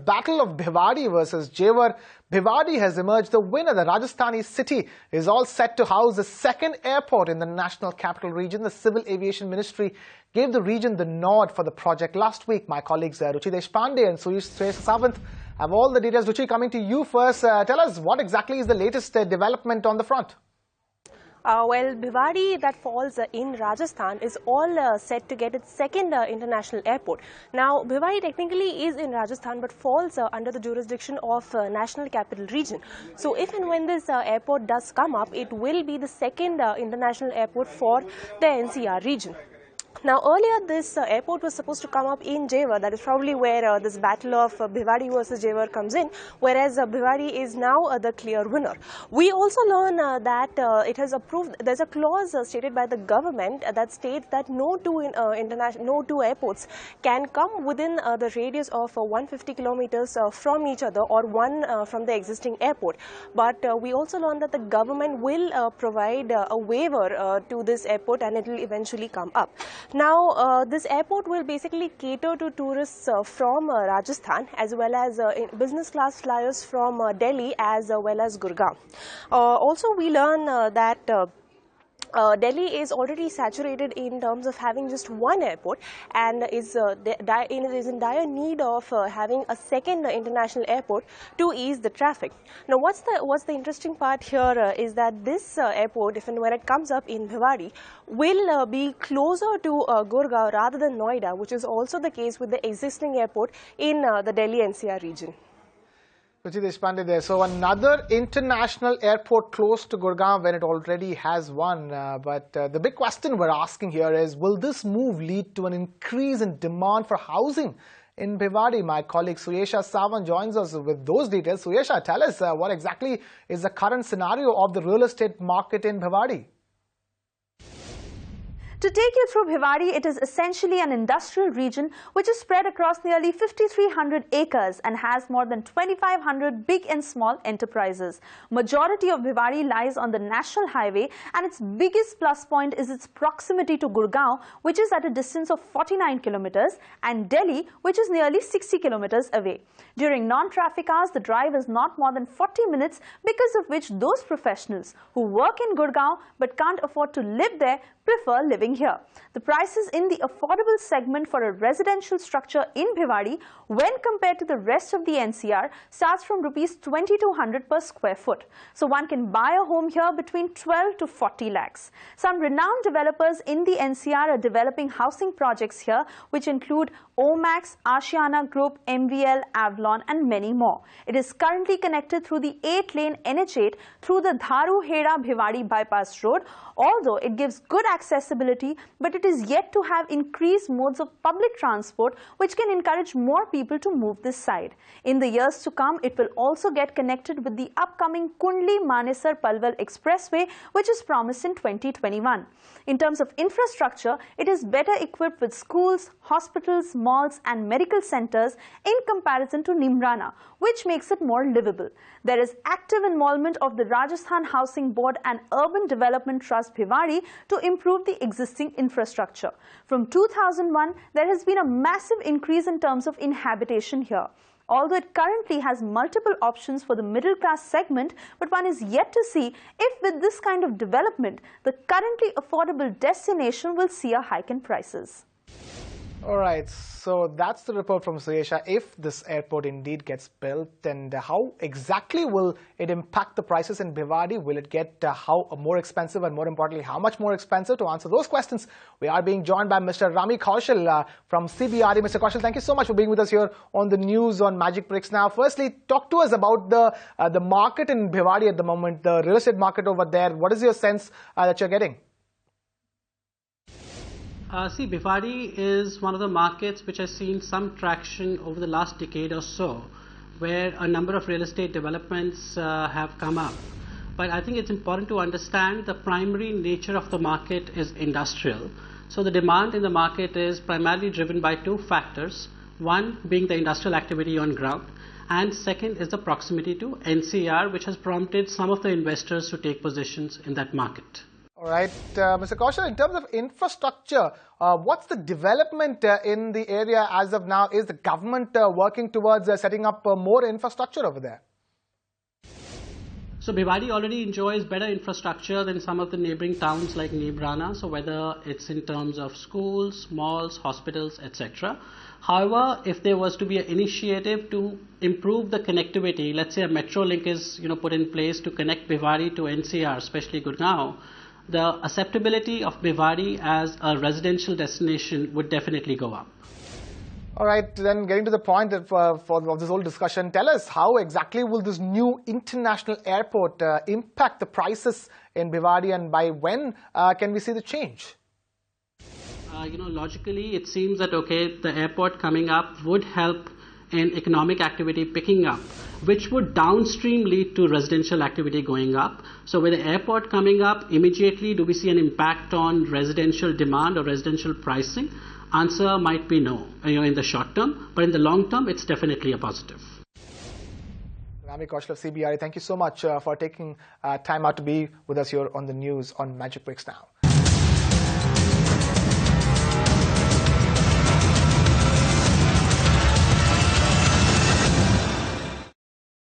Battle of Bhiwadi versus Jewar. Bhiwadi has emerged the winner. The Rajasthani city is all set to house the second airport in the national capital region. The Civil Aviation Ministry gave the region the nod for the project last week. My colleagues Ruchi Deshpande and Suresh Sawant have all the details. Ruchi, coming to you first. Tell us what exactly is the latest development on the front? Well, Bhiwadi, that falls in Rajasthan, is all set to get its second international airport. Now, Bhiwadi technically is in Rajasthan but falls under the jurisdiction of National Capital Region. So, if and when this airport does come up, it will be the second international airport for the NCR region. Now, earlier this airport was supposed to come up in Jewar. That is probably where this battle of Bhiwadi versus Jewar comes in, whereas Bhiwadi is now the clear winner. We also learn that it has approved, there's a clause stated by the government that states that no two airports can come within the radius of 150 kilometers from each other, or one from the existing airport. But we also learned that the government will provide a waiver to this airport, and it will eventually come up. Now, this airport will basically cater to tourists from Rajasthan, as well as business class flyers from Delhi as well as Gurgaon. Also, we learn that Delhi is already saturated in terms of having just one airport, and is in dire need of having a second international airport to ease the traffic. Now, what's the interesting part here is that this airport, if and when it comes up in Bhiwadi, will be closer to Gurgaon rather than Noida, which is also the case with the existing airport in the Delhi NCR region. Ruchi Deshpande there. So another international airport close to Gurgaon when it already has one. But the big question we're asking here is, will this move lead to an increase in demand for housing in Bhiwadi? My colleague Suresh Sawant joins us with those details. Suresh, tell us what exactly is the current scenario of the real estate market in Bhiwadi? To take you through Bhiwadi, it is essentially an industrial region which is spread across nearly 5,300 acres and has more than 2,500 big and small enterprises. Majority of Bhiwadi lies on the national highway, and its biggest plus point is its proximity to Gurgaon, which is at a distance of 49 kilometers, and Delhi, which is nearly 60 kilometers away. During non-traffic hours, the drive is not more than 40 minutes, because of which those professionals who work in Gurgaon but can't afford to live there prefer living here. The prices in the affordable segment for a residential structure in Bhiwadi, when compared to the rest of the NCR, starts from Rs 2,200 per square foot. So one can buy a home here between 12 to 40 lakhs. Some renowned developers in the NCR are developing housing projects here, which include Omax, Ashiana Group, MVL, Avalon, and many more. It is currently connected through the 8-lane NH8 through the Dharu-Heda Bhiwadi bypass road, although it gives good accessibility, but it is yet to have increased modes of public transport which can encourage more people to move this side. In the years to come, it will also get connected with the upcoming Kundli-Manesar-Palwal Expressway, which is promised in 2021. In terms of infrastructure, it is better equipped with schools, hospitals, malls and medical centers in comparison to Nimrana, which makes it more livable. There is active involvement of the Rajasthan Housing Board and Urban Development Trust Bhiwadi to improve the existing infrastructure. From 2001, there has been a massive increase in terms of inhabitation here. Although it currently has multiple options for the middle class segment, but one is yet to see if with this kind of development, the currently affordable destination will see a hike in prices. All right, so that's the report from Suresh. If this airport indeed gets built, and how exactly will it impact the prices in Bhiwadi? Will it get more expensive, and more importantly, how much more expensive? To answer those questions, we are being joined by Mr. Rami Kaushal from CBRE. Mr. Kaushal, thank you so much for being with us here on the news on Magic Bricks. Now, firstly, talk to us about the market in Bhiwadi at the moment, the real estate market over there. What is your sense that you're getting? See, Bhiwadi is one of the markets which has seen some traction over the last decade or so, where a number of real estate developments have come up. But I think it's important to understand the primary nature of the market is industrial. So the demand in the market is primarily driven by two factors, one being the industrial activity on ground, and second is the proximity to NCR, which has prompted some of the investors to take positions in that market. All right, Mr. Kaushal, in terms of infrastructure, what's the development in the area as of now? Is the government working towards setting up more infrastructure over there? So Bhiwadi already enjoys better infrastructure than some of the neighboring towns like Neebrana, so whether it's in terms of schools, malls, hospitals, etc. However, if there was to be an initiative to improve the connectivity, let's say a metro link is put in place to connect Bhiwadi to NCR, especially Gurgaon, the acceptability of Bhiwadi as a residential destination would definitely go up. All right, then getting to the point of this whole discussion, tell us how exactly will this new international airport impact the prices in Bhiwadi, and by when can we see the change? Logically, it seems that, okay, the airport coming up would help in economic activity picking up, which would downstream lead to residential activity going up. So with the airport coming up, immediately do we see an impact on residential demand or residential pricing? Answer might be no, in the short term, but in the long term, it's definitely a positive. Rami Kaushal of CBRE, thank you so much for taking time out to be with us here on the news on Magic Breaks Now.